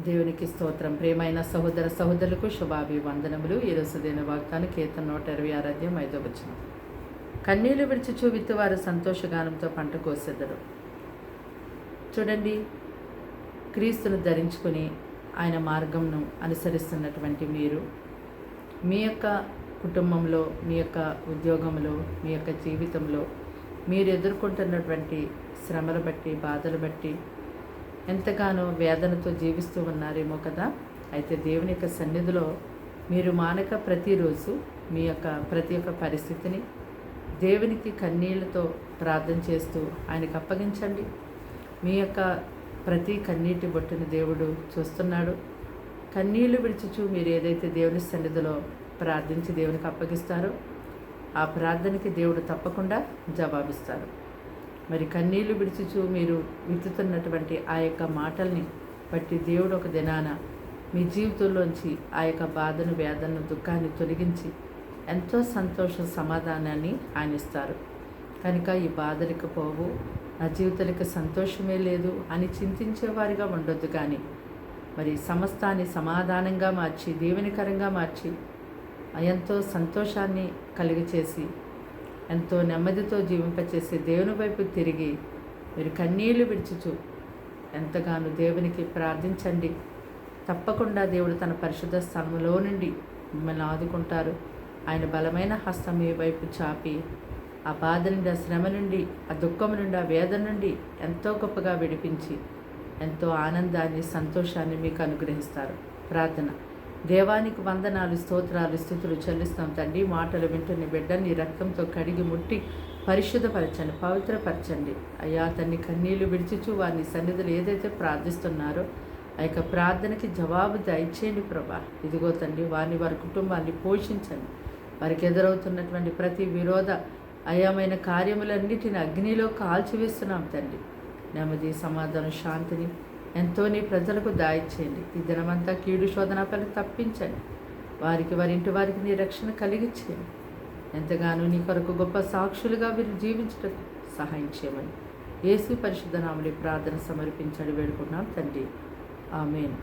దేవునికి స్తోత్రం. ప్రియమైన సహోదర సహోదరులకు శుభాభివందనములు. ఈరోజు దేని వాగ్దానం కీర్తన 126 అధ్యాయం 5వ వచనం. కన్నీళ్లు విడిచి విత్తువారు సంతోషగానంతో పంట కోసెదరు. చూడండి, క్రీస్తును ధరించుకొని ఆయన మార్గంను అనుసరిస్తున్నటువంటి మీరు మీ యొక్క కుటుంబంలో, మీ యొక్క ఉద్యోగంలో, మీ యొక్క జీవితంలో మీరు ఎదుర్కొంటున్నటువంటి శ్రమలు బట్టి, బాధలు బట్టి ఎంతగానో వేదనతో జీవిస్తూ ఉన్నారేమో కదా. అయితే దేవుని యొక్క సన్నిధిలో మీరు మానక ప్రతిరోజు మీ యొక్క ప్రతి ఒక్క పరిస్థితిని దేవునికి కన్నీళ్లతో ప్రార్థన చేస్తూ ఆయనకు అప్పగించండి. మీ యొక్క ప్రతి కన్నీటి బొట్టుని దేవుడు చూస్తున్నాడు. కన్నీళ్లు విడిచుచు మీరు ఏదైతే దేవుని సన్నిధిలో ప్రార్థించి దేవునికి అప్పగిస్తారో ఆ ప్రార్థనకి దేవుడు తప్పకుండా జవాబిస్తారు. మరి కన్నీళ్లు విడిచుచు మీరు విత్తుతున్నటువంటి ఆ యొక్క మాటల్ని బట్టి దేవుడు ఒక దినాన మీ జీవితంలోంచి ఆ యొక్క బాధను, వేదనను, దుఃఖాన్ని తొలగించి ఎంతో సంతోష సమాధానాన్ని ఆయన ఇస్తారు. కనుక ఈ బాధలకు పోవు, నా జీవితానికి సంతోషమే లేదు అని చింతించేవారిగా ఉండొద్దు. కానీ మరి సమస్తాన్ని సమాధానంగా మార్చి, దీవెనకరంగా మార్చి, ఎంతో సంతోషాన్ని కలిగచేసి, ఎంతో నెమ్మదితో జీవింపచేసి దేవుని వైపు తిరిగి మీరు కన్నీళ్లు విడిచుచు ఎంతగానో దేవునికి ప్రార్థించండి. తప్పకుండా దేవుడు తన పరిశుద్ధ స్థలంలో నుండి మిమ్మల్ని ఆదుకుంటారు. ఆయన బలమైన హస్తం మీ వైపు చాపి ఆ బాధ నుండి, ఆ శ్రమ నుండి, ఆ దుఃఖం నుండి, ఆ వేదన నుండి ఎంతో గొప్పగా విడిపించి ఎంతో ఆనందాన్ని, సంతోషాన్ని మీకు అనుగ్రహిస్తారు. ప్రార్థన. దేవానికి వందనాలు, స్తోత్రాలు, స్తుతులు చెల్లిస్తాం తండ్రి. మాటలు వింటున్న బిడ్డని రక్తంతో కడిగి ముట్టి పరిశుద్ధపరచండి, పవిత్రపరచండి అయ్యా. తన్ని కన్నీళ్లు విడిచిచు వారిని సన్నిధులు ఏదైతే ప్రార్థిస్తున్నారో ఆ యొక్క ప్రార్థనకి జవాబు దయచేయండి ప్రభా. ఇదిగో తండ్రి, వారిని, వారి కుటుంబాన్ని పోషించండి. వారికి ఎదురవుతున్నటువంటి ప్రతి విరోధ అయామైన కార్యములన్నిటిని అగ్నిలో కాల్చివేస్తున్నాం తండ్రి. నెమ్మది, సమాధానం, శాంతిని ఎంతో నీ ప్రజలకు దాయిచేయండి. ఈ దినమంతా కీడు శోధనపల్లి తప్పించండి. వారికి, వారి ఇంటి వారికి నీ రక్షణ కలిగించేయండి. ఎంతగానో నీ కొరకు గొప్ప సాక్షులుగా వీరు జీవించడం సహాయం చేయమని యేసు పరిశుద్ధ నామములో ప్రార్థన సమర్పించండి వేడుకున్నాం తండ్రి. ఆమేన్.